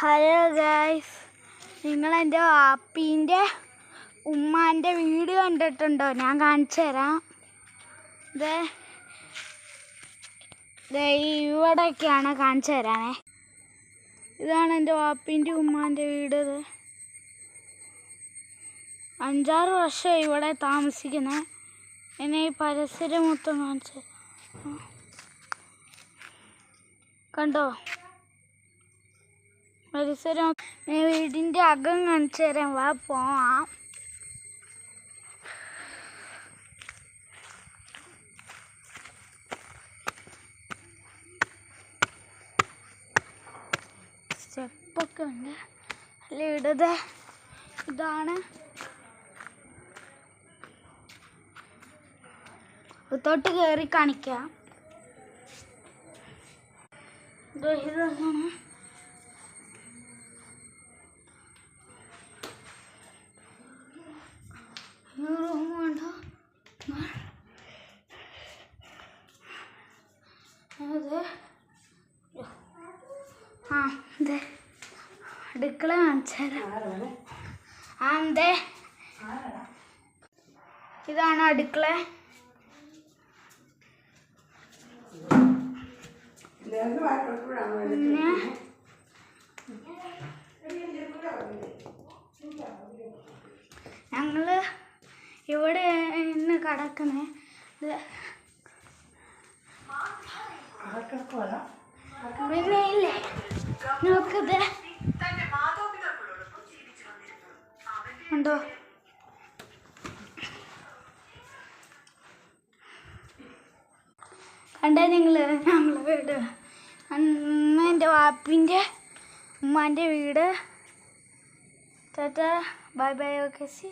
Hello guys, നിങ്ങളെൻ്റെ വാപ്പീൻ്റെ ഉമ്മാൻ്റെ വീട് കണ്ടിട്ടുണ്ടോ? ഞാൻ കാണിച്ചു തരാം. ഇവിടെയൊക്കെയാണ് കാണിച്ചു തരാമേ. ഇതാണ് എൻ്റെ വാപ്പീൻ്റെ ഉമ്മാൻ്റെ വീട്. 5-6 വർഷമായി ഇവിടെ താമസിക്കുന്നത്. എന്നെ ഈ പരിസരം മൊത്തം കാണിച്ചു കണ്ടോ? പരിസരം വീടിൻ്റെ അകം കാണിച്ചു തരാം. വാ പോവാം. സ്റ്റെപ്പൊക്കെ ഉണ്ട്. അല്ല ഇതാണ് തൊട്ട് കയറി കാണിക്കാം. ഇതാണ് റൂമുണ്ടോ? അടുക്കള കാണിച്ചാലോ? ഇതാണ് അടുക്കള. പിന്നെ ഞങ്ങള് ഇവിടെ ഇന്ന് കിടക്കുന്നത് പിന്നെ ഇല്ലേ നോക്കത് ഉണ്ടോ? കണ്ടേ ഞങ്ങളെ വീട്. അന്ന് എൻ്റെ വാപ്പിൻ്റെ ഉമ്മാൻ്റെ വീട്. Bye bye. Okay, C.